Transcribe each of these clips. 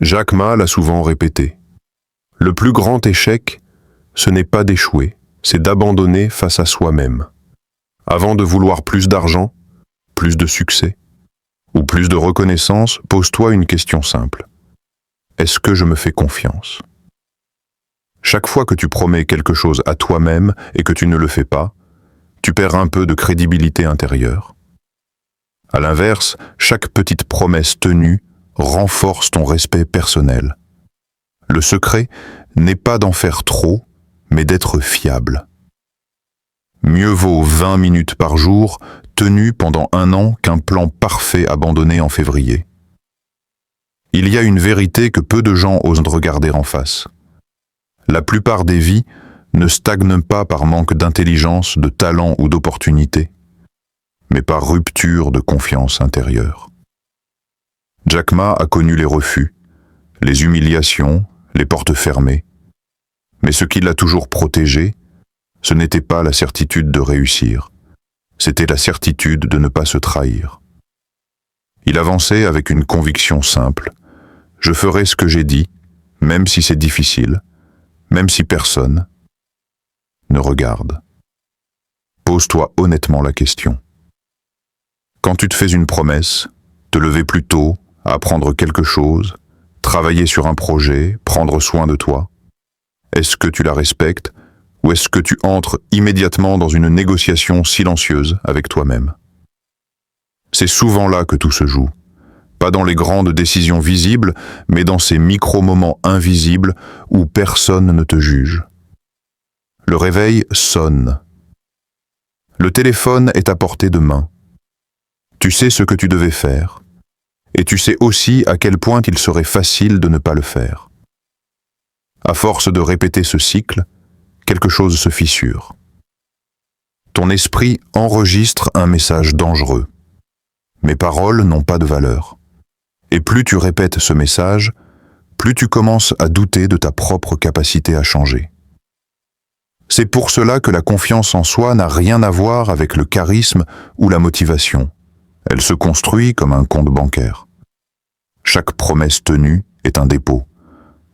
Jack Ma l'a souvent répété. Le plus grand échec, ce n'est pas d'échouer, c'est d'abandonner face à soi-même. Avant de vouloir plus d'argent, plus de succès ou plus de reconnaissance, pose-toi une question simple. Est-ce que je me fais confiance? Chaque fois que tu promets quelque chose à toi-même et que tu ne le fais pas, tu perds un peu de crédibilité intérieure. À l'inverse, chaque petite promesse tenue renforce ton respect personnel. Le secret n'est pas d'en faire trop, mais d'être fiable. Mieux vaut 20 minutes par jour tenues pendant 1 an qu'un plan parfait abandonné en février. Il y a une vérité que peu de gens osent regarder en face. La plupart des vies ne stagnent pas par manque d'intelligence, de talent ou d'opportunité, mais par rupture de confiance intérieure. Jack Ma a connu les refus, les humiliations, les portes fermées. Mais ce qui l'a toujours protégé, ce n'était pas la certitude de réussir, c'était la certitude de ne pas se trahir. Il avançait avec une conviction simple. Je ferai ce que j'ai dit, même si c'est difficile, même si personne ne regarde. Pose-toi honnêtement la question. Quand tu te fais une promesse, te lever plus tôt, apprendre quelque chose, travailler sur un projet, prendre soin de toi, est-ce que tu la respectes ou est-ce que tu entres immédiatement dans une négociation silencieuse avec toi-même? C'est souvent là que tout se joue. Pas dans les grandes décisions visibles, mais dans ces micro-moments invisibles où personne ne te juge. Le réveil sonne. Le téléphone est à portée de main. Tu sais ce que tu devais faire. Et tu sais aussi à quel point il serait facile de ne pas le faire. À force de répéter ce cycle, quelque chose se fissure. Ton esprit enregistre un message dangereux. Mes paroles n'ont pas de valeur. Et plus tu répètes ce message, plus tu commences à douter de ta propre capacité à changer. C'est pour cela que la confiance en soi n'a rien à voir avec le charisme ou la motivation. Elle se construit comme un compte bancaire. Chaque promesse tenue est un dépôt.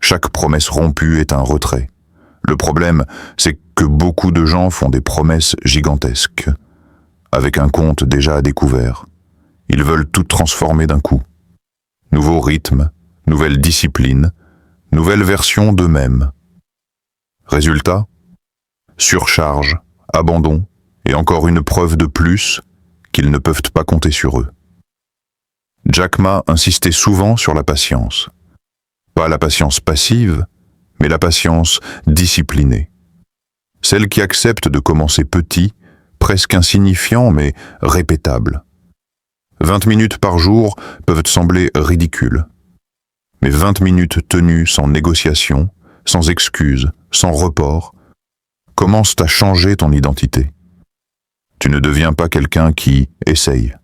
Chaque promesse rompue est un retrait. Le problème, c'est que beaucoup de gens font des promesses gigantesques, avec un compte déjà à découvert. Ils veulent tout transformer d'un coup. Nouveau rythme, nouvelle discipline, nouvelle version d'eux-mêmes. Résultat, surcharge, abandon et encore une preuve de plus qu'ils ne peuvent pas compter sur eux. Jack Ma insistait souvent sur la patience. Pas la patience passive, mais la patience disciplinée. Celle qui accepte de commencer petit, presque insignifiant mais répétable. 20 minutes par jour peuvent te sembler ridicules. Mais 20 minutes tenues sans négociation, sans excuse, sans report, commencent à changer ton identité. Tu ne deviens pas quelqu'un qui essaye.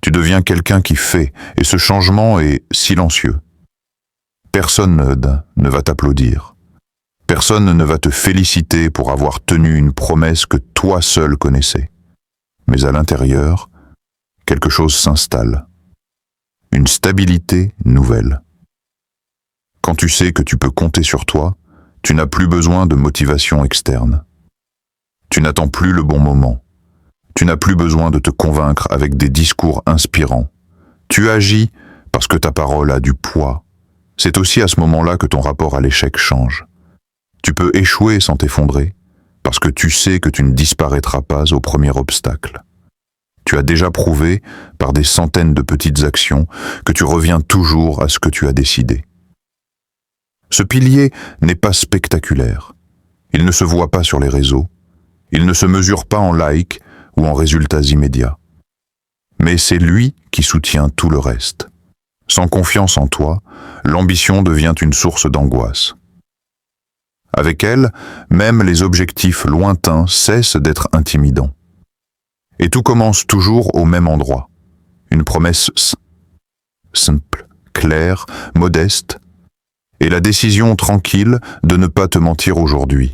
Tu deviens quelqu'un qui fait, et ce changement est silencieux. Personne ne va t'applaudir. Personne ne va te féliciter pour avoir tenu une promesse que toi seul connaissais. Mais à l'intérieur, quelque chose s'installe. Une stabilité nouvelle. Quand tu sais que tu peux compter sur toi, tu n'as plus besoin de motivation externe. Tu n'attends plus le bon moment. Tu n'as plus besoin de te convaincre avec des discours inspirants. Tu agis parce que ta parole a du poids. C'est aussi à ce moment-là que ton rapport à l'échec change. Tu peux échouer sans t'effondrer, parce que tu sais que tu ne disparaîtras pas au premier obstacle. Tu as déjà prouvé, par des centaines de petites actions, que tu reviens toujours à ce que tu as décidé. Ce pilier n'est pas spectaculaire. Il ne se voit pas sur les réseaux. Il ne se mesure pas en likes ou en résultats immédiats. Mais c'est lui qui soutient tout le reste. Sans confiance en toi, l'ambition devient une source d'angoisse. Avec elle, même les objectifs lointains cessent d'être intimidants. Et tout commence toujours au même endroit. Une promesse simple, claire, modeste, et la décision tranquille de ne pas te mentir aujourd'hui.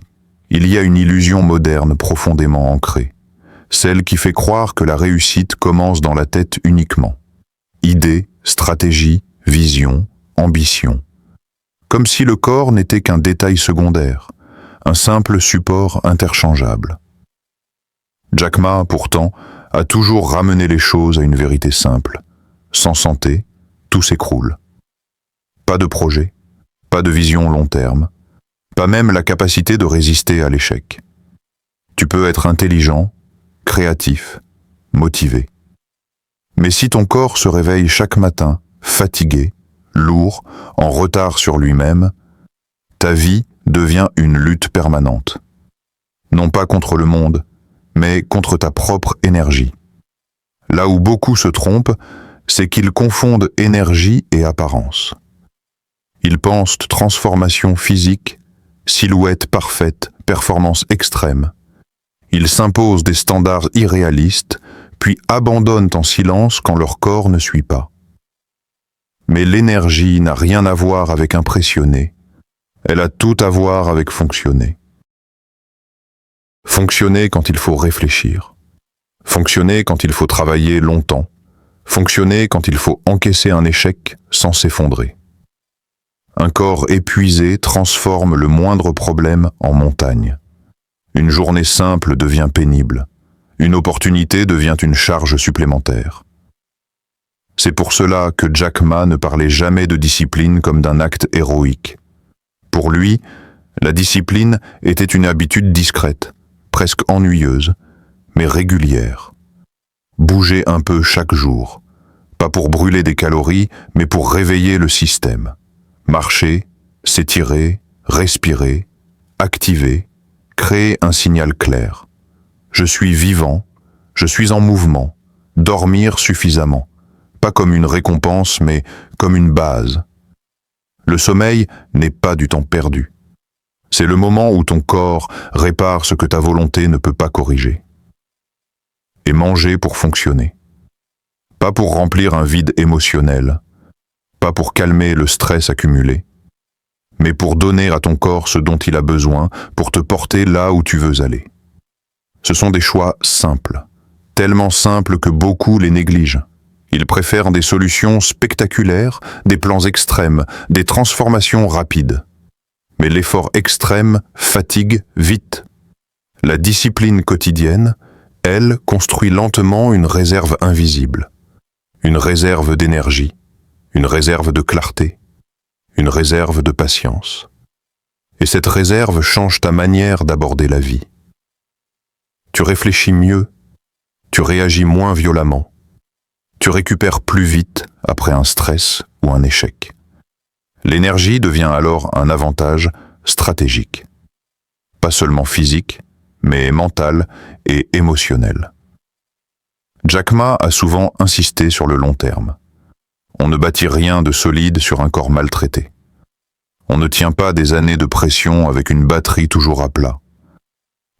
Il y a une illusion moderne profondément ancrée, celle qui fait croire que la réussite commence dans la tête uniquement. Idées, stratégie, vision, ambition. Comme si le corps n'était qu'un détail secondaire, un simple support interchangeable. Jack Ma, pourtant, a toujours ramené les choses à une vérité simple. Sans santé, tout s'écroule. Pas de projet, pas de vision long terme, pas même la capacité de résister à l'échec. Tu peux être intelligent, créatif, motivé. Mais si ton corps se réveille chaque matin, fatigué, lourd, en retard sur lui-même, ta vie devient une lutte permanente. Non pas contre le monde, mais contre ta propre énergie. Là où beaucoup se trompent, c'est qu'ils confondent énergie et apparence. Ils pensent transformation physique, silhouette parfaite, performance extrême. Ils s'imposent des standards irréalistes, puis abandonnent en silence quand leur corps ne suit pas. Mais l'énergie n'a rien à voir avec impressionner, elle a tout à voir avec fonctionner. Fonctionner quand il faut réfléchir. Fonctionner quand il faut travailler longtemps. Fonctionner quand il faut encaisser un échec sans s'effondrer. Un corps épuisé transforme le moindre problème en montagne. Une journée simple devient pénible. Une opportunité devient une charge supplémentaire. C'est pour cela que Jack Ma ne parlait jamais de discipline comme d'un acte héroïque. Pour lui, la discipline était une habitude discrète, presque ennuyeuse, mais régulière. Bouger un peu chaque jour, pas pour brûler des calories, mais pour réveiller le système. Marcher, s'étirer, respirer, activer, créer un signal clair. Je suis vivant, je suis en mouvement, dormir suffisamment, pas comme une récompense, mais comme une base. Le sommeil n'est pas du temps perdu. C'est le moment où ton corps répare ce que ta volonté ne peut pas corriger. Et manger pour fonctionner. Pas pour remplir un vide émotionnel, pas pour calmer le stress accumulé, mais pour donner à ton corps ce dont il a besoin pour te porter là où tu veux aller. Ce sont des choix simples, tellement simples que beaucoup les négligent. Ils préfèrent des solutions spectaculaires, des plans extrêmes, des transformations rapides. Mais l'effort extrême fatigue vite. La discipline quotidienne, elle, construit lentement une réserve invisible. Une réserve d'énergie, une réserve de clarté, une réserve de patience. Et cette réserve change ta manière d'aborder la vie. Tu réfléchis mieux, tu réagis moins violemment, tu récupères plus vite après un stress ou un échec. L'énergie devient alors un avantage stratégique. Pas seulement physique, mais mental et émotionnel. Jack Ma a souvent insisté sur le long terme. On ne bâtit rien de solide sur un corps maltraité. On ne tient pas des années de pression avec une batterie toujours à plat.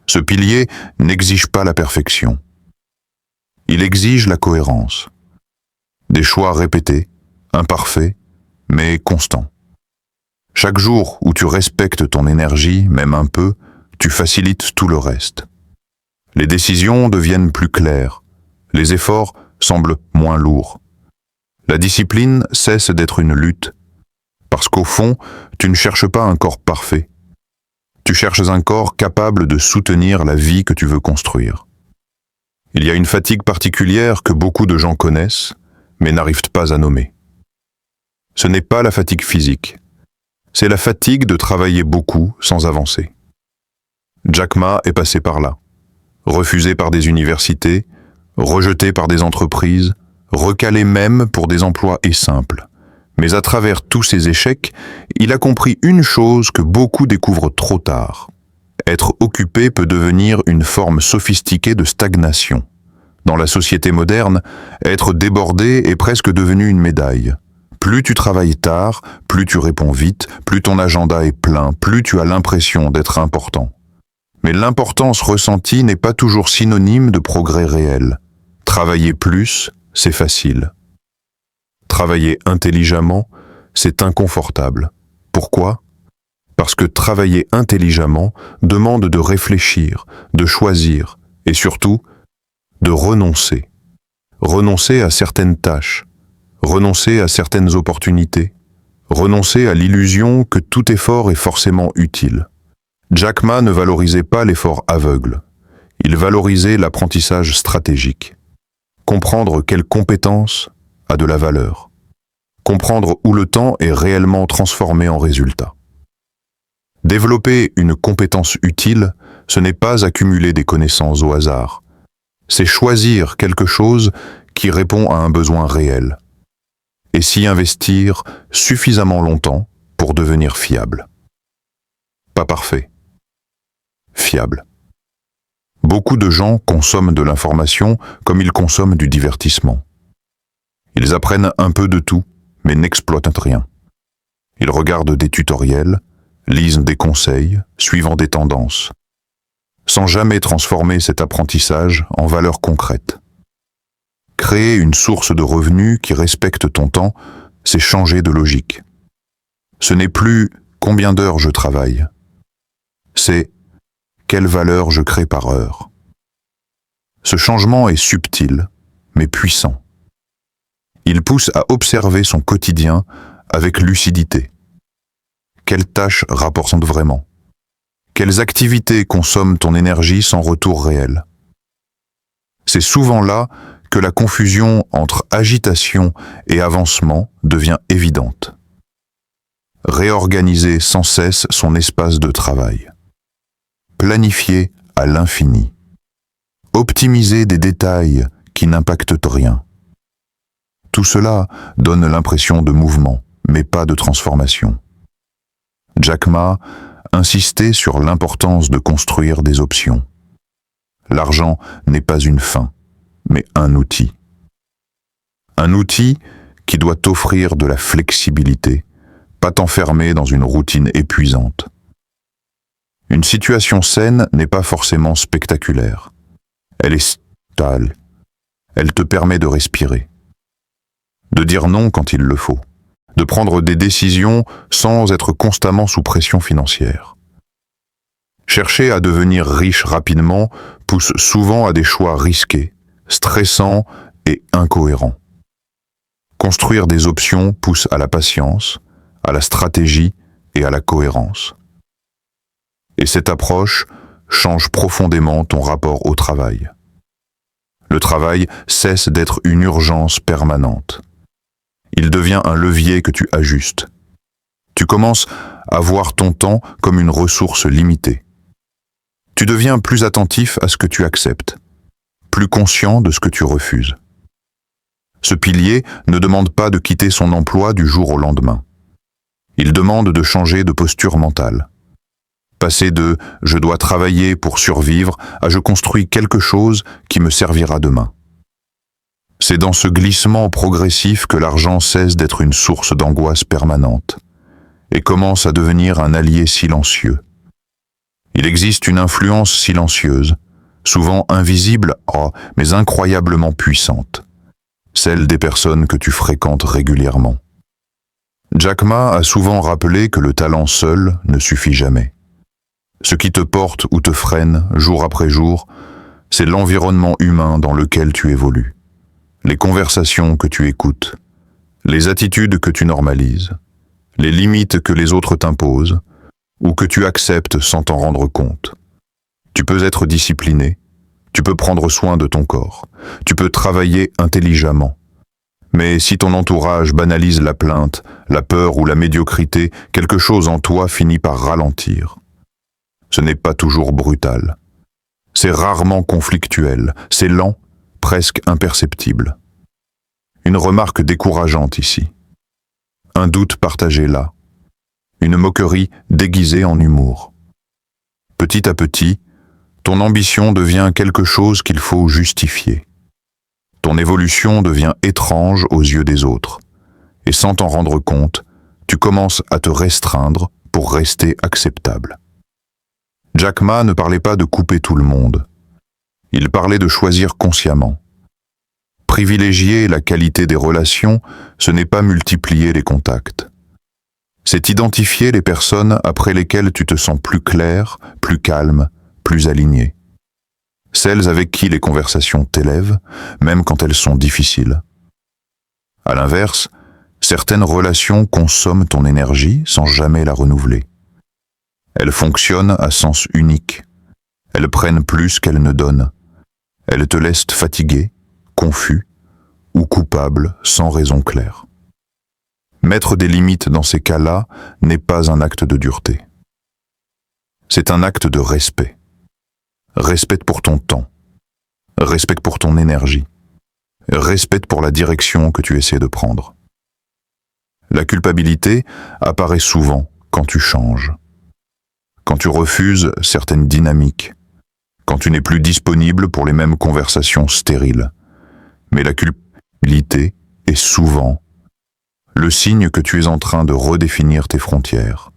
Ce pilier n'exige pas la perfection. Il exige la cohérence. Des choix répétés, imparfaits, mais constants. Chaque jour où tu respectes ton énergie, même un peu, tu facilites tout le reste. Les décisions deviennent plus claires. Les efforts semblent moins lourds. La discipline cesse d'être une lutte, parce qu'au fond, tu ne cherches pas un corps parfait. Tu cherches un corps capable de soutenir la vie que tu veux construire. Il y a une fatigue particulière que beaucoup de gens connaissent, mais n'arrivent pas à nommer. Ce n'est pas la fatigue physique, c'est la fatigue de travailler beaucoup sans avancer. Jack Ma est passé par là, refusé par des universités, rejeté par des entreprises, recalé même pour des emplois simples. Mais à travers tous ces échecs, il a compris une chose que beaucoup découvrent trop tard. Être occupé peut devenir une forme sophistiquée de stagnation. Dans la société moderne, être débordé est presque devenu une médaille. Plus tu travailles tard, plus tu réponds vite, plus ton agenda est plein, plus tu as l'impression d'être important. Mais l'importance ressentie n'est pas toujours synonyme de progrès réel. Travailler plus, c'est facile. Travailler intelligemment, c'est inconfortable. Pourquoi ? Parce que travailler intelligemment demande de réfléchir, de choisir et surtout de renoncer. Renoncer à certaines tâches, renoncer à certaines opportunités, Renoncer à l'illusion que tout effort est forcément utile. Jack Ma ne valorisait pas l'effort aveugle. Il valorisait l'apprentissage stratégique. Comprendre quelle compétence a de la valeur. Comprendre où le temps est réellement transformé en résultat. Développer une compétence utile, ce n'est pas accumuler des connaissances au hasard. C'est choisir quelque chose qui répond à un besoin réel. Et s'y investir suffisamment longtemps pour devenir fiable. Pas parfait. Fiable. Beaucoup de gens consomment de l'information comme ils consomment du divertissement. Ils apprennent un peu de tout, mais n'exploitent rien. Ils regardent des tutoriels, lisent des conseils, suivant des tendances, sans jamais transformer cet apprentissage en valeur concrète. Créer une source de revenus qui respecte ton temps, c'est changer de logique. Ce n'est plus combien d'heures je travaille, c'est quelle valeur je crée par heure. Ce changement est subtil, mais puissant. Il pousse à observer son quotidien avec lucidité. Quelles tâches rapportent vraiment? Quelles activités consomment ton énergie sans retour réel? C'est souvent là que la confusion entre agitation et avancement devient évidente. Réorganiser sans cesse son espace de travail. Planifier à l'infini. Optimiser des détails qui n'impactent rien. Tout cela donne l'impression de mouvement, mais pas de transformation. Jack Ma insistait sur l'importance de construire des options. L'argent n'est pas une fin, mais un outil. Un outil qui doit t'offrir de la flexibilité, pas t'enfermer dans une routine épuisante. Une situation saine n'est pas forcément spectaculaire. Elle est stable. Elle te permet de respirer. De dire non quand il le faut. De prendre des décisions sans être constamment sous pression financière. Chercher à devenir riche rapidement pousse souvent à des choix risqués, stressants et incohérents. Construire des options pousse à la patience, à la stratégie et à la cohérence. Et cette approche change profondément ton rapport au travail. Le travail cesse d'être une urgence permanente. Il devient un levier que tu ajustes. Tu commences à voir ton temps comme une ressource limitée. Tu deviens plus attentif à ce que tu acceptes, plus conscient de ce que tu refuses. Ce pilier ne demande pas de quitter son emploi du jour au lendemain. Il demande de changer de posture mentale. Passer de « je dois travailler pour survivre » à « je construis quelque chose qui me servira demain ». C'est dans ce glissement progressif que l'argent cesse d'être une source d'angoisse permanente et commence à devenir un allié silencieux. Il existe une influence silencieuse, souvent invisible, mais incroyablement puissante, celle des personnes que tu fréquentes régulièrement. Jack Ma a souvent rappelé que le talent seul ne suffit jamais. Ce qui te porte ou te freine, jour après jour, c'est l'environnement humain dans lequel tu évolues. Les conversations que tu écoutes, les attitudes que tu normalises, les limites que les autres t'imposent ou que tu acceptes sans t'en rendre compte. Tu peux être discipliné, tu peux prendre soin de ton corps, tu peux travailler intelligemment. Mais si ton entourage banalise la plainte, la peur ou la médiocrité, quelque chose en toi finit par ralentir. Ce n'est pas toujours brutal. C'est rarement conflictuel, c'est lent, presque imperceptible. Une remarque décourageante ici. Un doute partagé là. Une moquerie déguisée en humour. Petit à petit, ton ambition devient quelque chose qu'il faut justifier. Ton évolution devient étrange aux yeux des autres. Et sans t'en rendre compte, tu commences à te restreindre pour rester acceptable. Jack Ma ne parlait pas de couper tout le monde. Il parlait de choisir consciemment. Privilégier la qualité des relations, ce n'est pas multiplier les contacts. C'est identifier les personnes après lesquelles tu te sens plus clair, plus calme, plus aligné. Celles avec qui les conversations t'élèvent, même quand elles sont difficiles. À l'inverse, Certaines relations consomment ton énergie sans jamais la renouveler. Elles fonctionnent à sens unique. Elles prennent plus qu'elles ne donnent. Elles te laissent fatigué, confus ou coupable sans raison claire. Mettre des limites dans ces cas-là n'est pas un acte de dureté. C'est un acte de respect. Respect pour ton temps. Respect pour ton énergie. Respect pour la direction que tu essaies de prendre. La culpabilité apparaît souvent quand tu changes. Quand tu refuses certaines dynamiques. Quand tu n'es plus disponible pour les mêmes conversations stériles. Mais la culpabilité est souvent le signe que tu es en train de redéfinir tes frontières.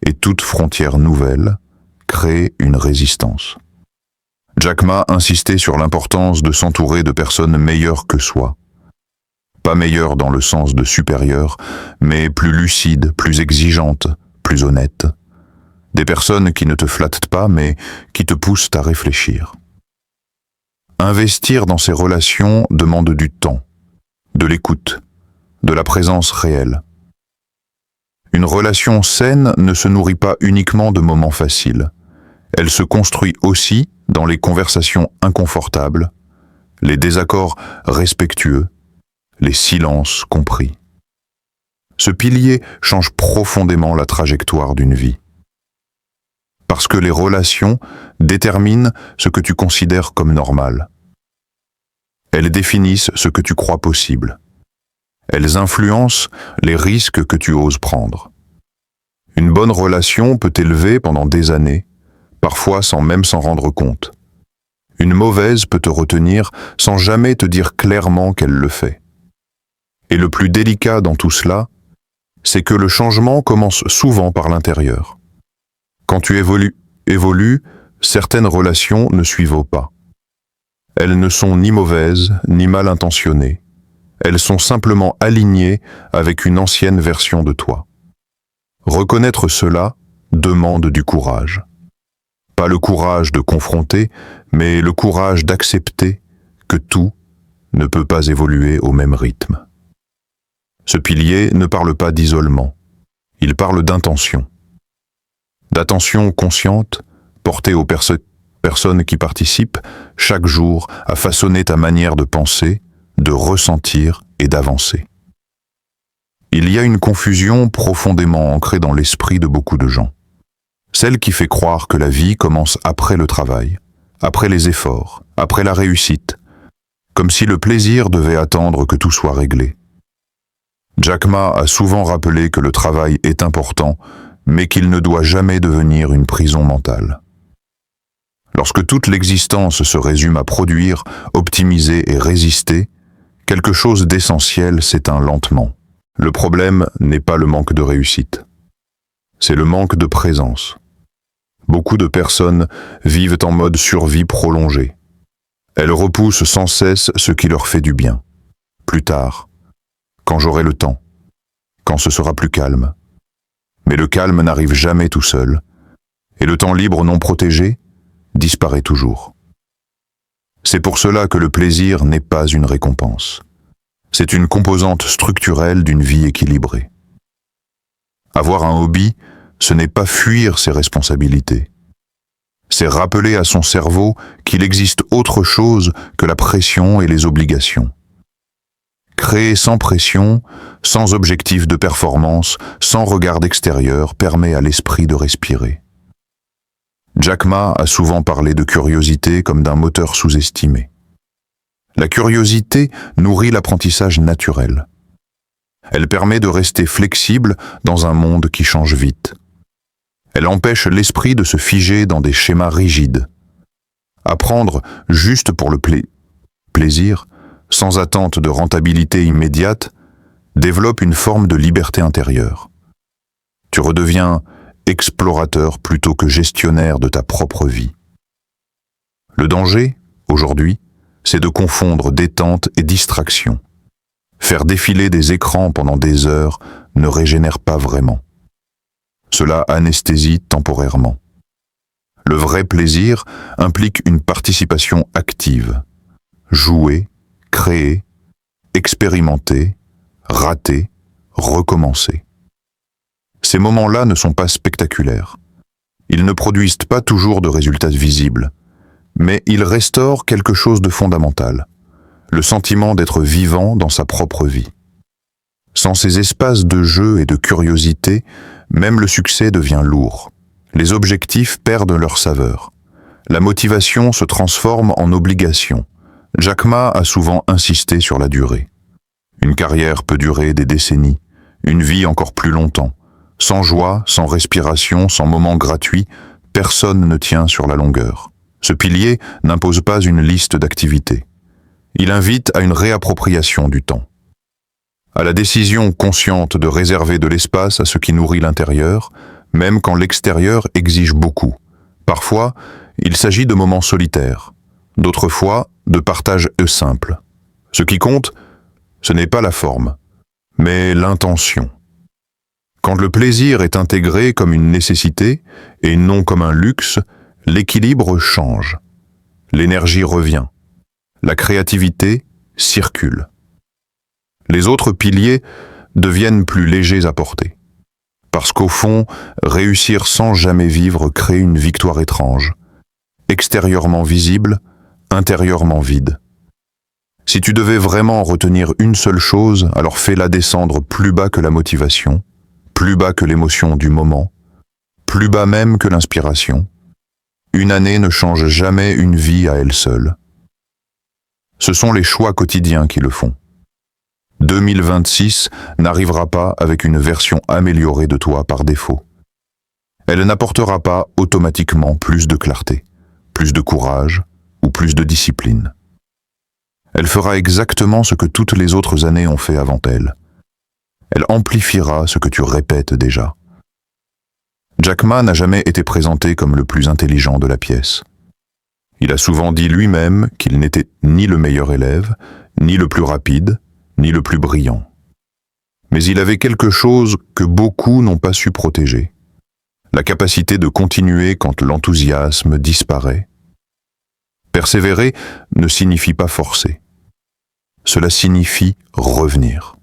Et toute frontière nouvelle crée une résistance. Jack Ma insistait sur l'importance de s'entourer de personnes meilleures que soi. Pas meilleures dans le sens de supérieures, mais plus lucides, plus exigeantes, plus honnêtes. Des personnes qui ne te flattent pas, mais qui te poussent à réfléchir. Investir dans ces relations demande du temps, de l'écoute, de la présence réelle. Une relation saine ne se nourrit pas uniquement de moments faciles. Elle se construit aussi dans les conversations inconfortables, les désaccords respectueux, les silences compris. Ce pilier change profondément la trajectoire d'une vie. Parce que les relations déterminent ce que tu considères comme normal. Elles définissent ce que tu crois possible. Elles influencent les risques que tu oses prendre. Une bonne relation peut t'élever pendant des années, parfois sans même s'en rendre compte. Une mauvaise peut te retenir sans jamais te dire clairement qu'elle le fait. Et le plus délicat dans tout cela, c'est que le changement commence souvent par l'intérieur. Quand tu évolues, certaines relations ne suivent pas. Elles ne sont ni mauvaises, ni mal intentionnées. Elles sont simplement alignées avec une ancienne version de toi. Reconnaître cela demande du courage. Pas le courage de confronter, mais le courage d'accepter que tout ne peut pas évoluer au même rythme. Ce pilier ne parle pas d'isolement, il parle d'intention. D'attention consciente, portée aux personnes qui participent chaque jour à façonner ta manière de penser, de ressentir et d'avancer. Il y a une confusion profondément ancrée dans l'esprit de beaucoup de gens. Celle qui fait croire que la vie commence après le travail, après les efforts, après la réussite, comme si le plaisir devait attendre que tout soit réglé. Jack Ma a souvent rappelé que le travail est important, mais qu'il ne doit jamais devenir une prison mentale. Lorsque toute l'existence se résume à produire, optimiser et résister, quelque chose d'essentiel s'éteint lentement. Le problème n'est pas le manque de réussite, c'est le manque de présence. Beaucoup de personnes vivent en mode survie prolongée. Elles repoussent sans cesse ce qui leur fait du bien. Plus tard, quand j'aurai le temps, quand ce sera plus calme. Mais le calme n'arrive jamais tout seul, et le temps libre non protégé disparaît toujours. C'est pour cela que le plaisir n'est pas une récompense. C'est une composante structurelle d'une vie équilibrée. Avoir un hobby, ce n'est pas fuir ses responsabilités. C'est rappeler à son cerveau qu'il existe autre chose que la pression et les obligations. Créer sans pression, sans objectif de performance, sans regard extérieur, permet à l'esprit de respirer. Jack Ma a souvent parlé de curiosité comme d'un moteur sous-estimé. La curiosité nourrit l'apprentissage naturel. Elle permet de rester flexible dans un monde qui change vite. Elle empêche l'esprit de se figer dans des schémas rigides. Apprendre juste pour le plaisir, sans attente de rentabilité immédiate, développe une forme de liberté intérieure. Tu redeviens explorateur plutôt que gestionnaire de ta propre vie. Le danger, aujourd'hui, c'est de confondre détente et distraction. Faire défiler des écrans pendant des heures ne régénère pas vraiment. Cela anesthésie temporairement. Le vrai plaisir implique une participation active. Jouer, créer, expérimenter, rater, recommencer. Ces moments-là ne sont pas spectaculaires. Ils ne produisent pas toujours de résultats visibles, mais ils restaurent quelque chose de fondamental, le sentiment d'être vivant dans sa propre vie. Sans ces espaces de jeu et de curiosité, même le succès devient lourd. Les objectifs perdent leur saveur. La motivation se transforme en obligation. Jack Ma a souvent insisté sur la durée. Une carrière peut durer des décennies, une vie encore plus longtemps. Sans joie, sans respiration, sans moment gratuit, personne ne tient sur la longueur. Ce pilier n'impose pas une liste d'activités. Il invite à une réappropriation du temps. À la décision consciente de réserver de l'espace à ce qui nourrit l'intérieur, même quand l'extérieur exige beaucoup. Parfois, il s'agit de moments solitaires. D'autres fois, de partages simples. Ce qui compte, ce n'est pas la forme, mais l'intention. Quand le plaisir est intégré comme une nécessité et non comme un luxe, l'équilibre change. L'énergie revient. La créativité circule. Les autres piliers deviennent plus légers à porter. Parce qu'au fond, réussir sans jamais vivre crée une victoire étrange, extérieurement visible, intérieurement vide. Si tu devais vraiment retenir une seule chose, alors fais-la descendre plus bas que la motivation, plus bas que l'émotion du moment, plus bas même que l'inspiration. Une année ne change jamais une vie à elle seule. Ce sont les choix quotidiens qui le font. 2026 n'arrivera pas avec une version améliorée de toi par défaut. Elle n'apportera pas automatiquement plus de clarté, plus de courage ou plus de discipline. Elle fera exactement ce que toutes les autres années ont fait avant elle. Elle amplifiera ce que tu répètes déjà. Jack Ma n'a jamais été présenté comme le plus intelligent de la pièce. Il a souvent dit lui-même qu'il n'était ni le meilleur élève, ni le plus rapide, ni le plus brillant. Mais il avait quelque chose que beaucoup n'ont pas su protéger. La capacité de continuer quand l'enthousiasme disparaît. Persévérer ne signifie pas forcer. Cela signifie revenir.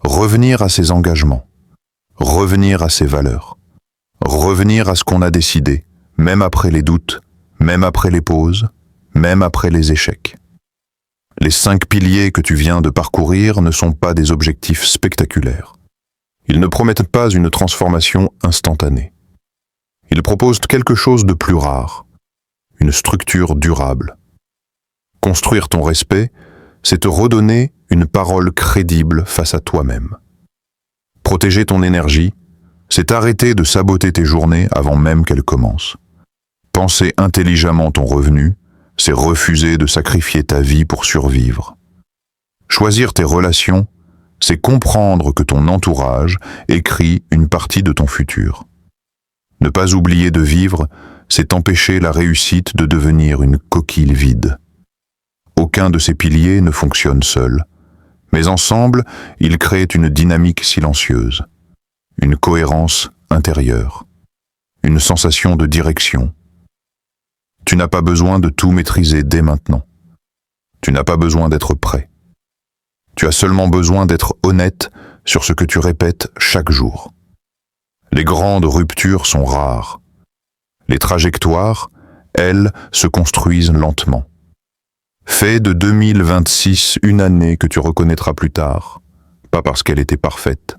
Revenir à ses engagements. Revenir à ses valeurs. Revenir à ce qu'on a décidé, même après les doutes, même après les pauses, même après les échecs. Les 5 piliers que tu viens de parcourir ne sont pas des objectifs spectaculaires. Ils ne promettent pas une transformation instantanée. Ils proposent quelque chose de plus rare, une structure durable. Construire ton respect, c'est te redonner une parole crédible face à toi-même. Protéger ton énergie, c'est arrêter de saboter tes journées avant même qu'elles commencent. Penser intelligemment ton revenu, c'est refuser de sacrifier ta vie pour survivre. Choisir tes relations, c'est comprendre que ton entourage écrit une partie de ton futur. Ne pas oublier de vivre, c'est empêcher la réussite de devenir une coquille vide. Aucun de ces piliers ne fonctionne seul, mais ensemble, ils créent une dynamique silencieuse, une cohérence intérieure, une sensation de direction. Tu n'as pas besoin de tout maîtriser dès maintenant. Tu n'as pas besoin d'être prêt. Tu as seulement besoin d'être honnête sur ce que tu répètes chaque jour. Les grandes ruptures sont rares. Les trajectoires, elles, se construisent lentement. Fais de 2026 une année que tu reconnaîtras plus tard, pas parce qu'elle était parfaite,